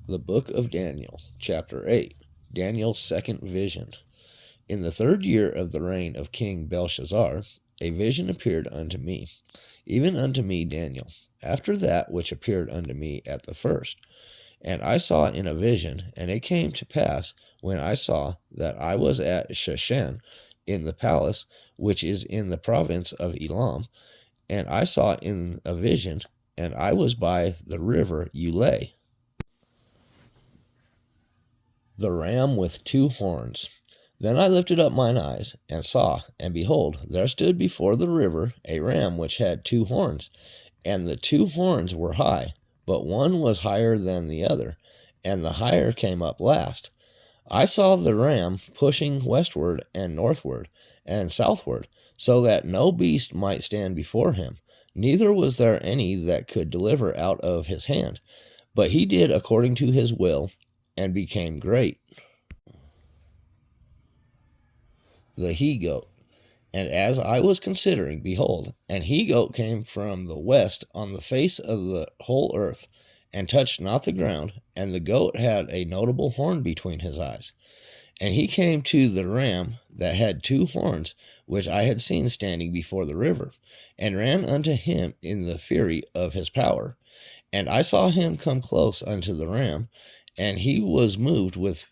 The Book of Daniel, Chapter 8, Daniel's Second Vision. In the 3rd year of the reign of King Belshazzar, a vision appeared unto me, even unto me Daniel, after that which appeared unto me at the first. And I saw in a vision, and it came to pass, when I saw, that I was at Shushan, in the palace, which is in the province of Elam, and I saw in a vision, and I was by the river Ulai, the ram with 2 horns. Then I lifted up mine eyes, and saw, and behold, there stood before the river a ram which had 2 horns, and the 2 horns were high, but one was higher than the other, and the higher came up last. I saw the ram pushing westward and northward and southward, so that no beast might stand before him, neither was there any that could deliver out of his hand. But he did according to his will, and became great. The he-goat. And as I was considering, behold, an he-goat came from the west on the face of the whole earth, and touched not the ground, and the goat had a notable horn between his eyes. And he came to the ram that had 2 horns, which I had seen standing before the river, and ran unto him in the fury of his power. And I saw him come close unto the ram, and he was moved with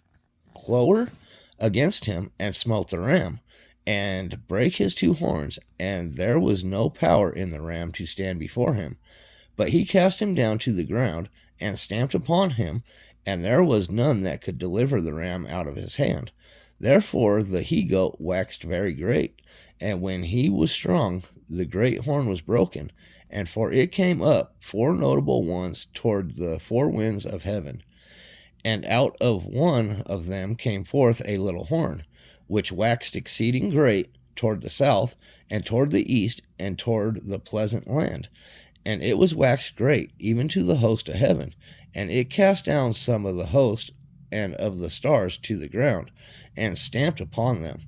choler against him, and smote the ram, and brake his 2 horns, and there was no power in the ram to stand before him. But he cast him down to the ground, and stamped upon him, and there was none that could deliver the ram out of his hand. Therefore the he-goat waxed very great, and when he was strong, the great horn was broken, and for it came up 4 notable ones toward the 4 winds of heaven. And out of one of them came forth a little horn, which waxed exceeding great toward the south, and toward the east, and toward the pleasant land. And it was waxed great, even to the host of heaven, and it cast down some of the host and of the stars to the ground, and stamped upon them.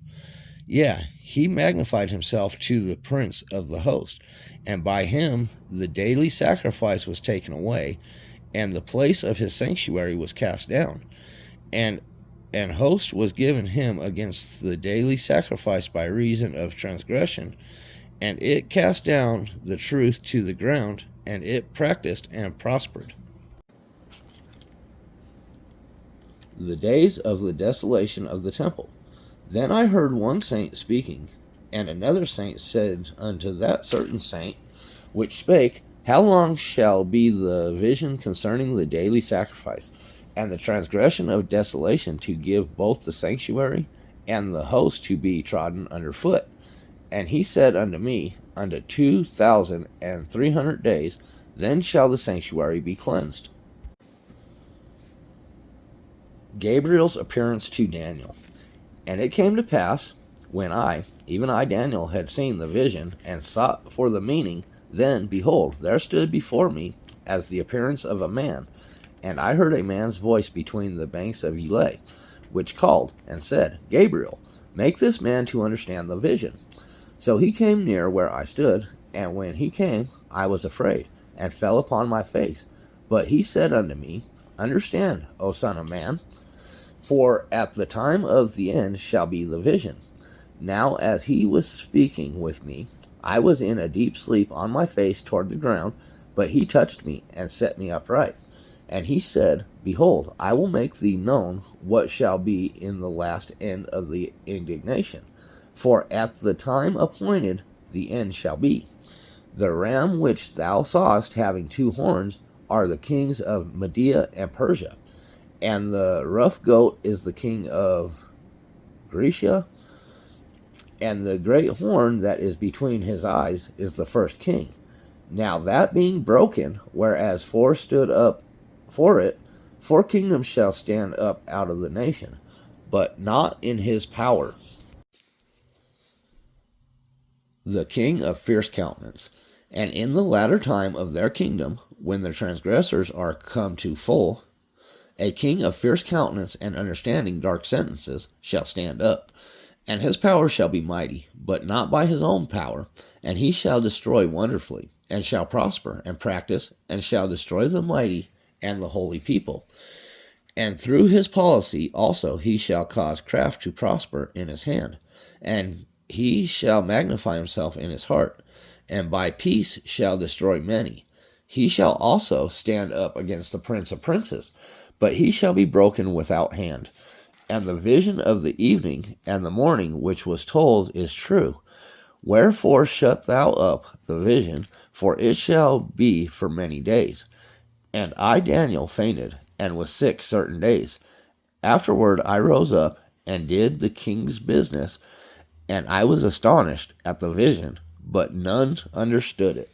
Yea, he magnified himself to the prince of the host, and by him the daily sacrifice was taken away, and the place of his sanctuary was cast down, and an host was given him against the daily sacrifice by reason of transgression, and it cast down the truth to the ground, and it practiced and prospered. The days of the desolation of the temple. Then I heard one saint speaking, and another saint said unto that certain saint which spake, How long shall be the vision concerning the daily sacrifice, and the transgression of desolation, to give both the sanctuary and the host to be trodden under foot? And he said unto me, Unto 2,300 days, then shall the sanctuary be cleansed. Gabriel's appearance to Daniel. And it came to pass, when I, even I Daniel, had seen the vision, and sought for the meaning, then, behold, there stood before me as the appearance of a man, and I heard a man's voice between the banks of Ulai, which called, and said, Gabriel, make this man to understand the vision. So he came near where I stood, and when he came, I was afraid, and fell upon my face. But he said unto me, Understand, O son of man, for at the time of the end shall be the vision. Now as he was speaking with me, I was in a deep sleep on my face toward the ground, but he touched me, and set me upright. And he said, Behold, I will make thee known what shall be in the last end of the indignation. For at the time appointed the end shall be. The ram which thou sawest having 2 horns are the kings of Media and Persia, and the rough goat is the king of Grecia, and the great horn that is between his eyes is the first king. Now that being broken, whereas 4 stood up for it, 4 kingdoms shall stand up out of the nation, but not in his power. The king of fierce countenance. And in the latter time of their kingdom, when the transgressors are come to full, a king of fierce countenance and understanding dark sentences shall stand up, and his power shall be mighty, but not by his own power, and he shall destroy wonderfully, and shall prosper and practice, and shall destroy the mighty and the holy people. And through his policy also he shall cause craft to prosper in his hand, and he shall magnify himself in his heart, and by peace shall destroy many. He shall also stand up against the prince of princes, but he shall be broken without hand. And the vision of the evening and the morning which was told is true. Wherefore shut thou up the vision, for it shall be for many days. And I, Daniel, fainted, and was sick certain days. Afterward I rose up, and did the king's business, and I was astonished at the vision, but none understood it.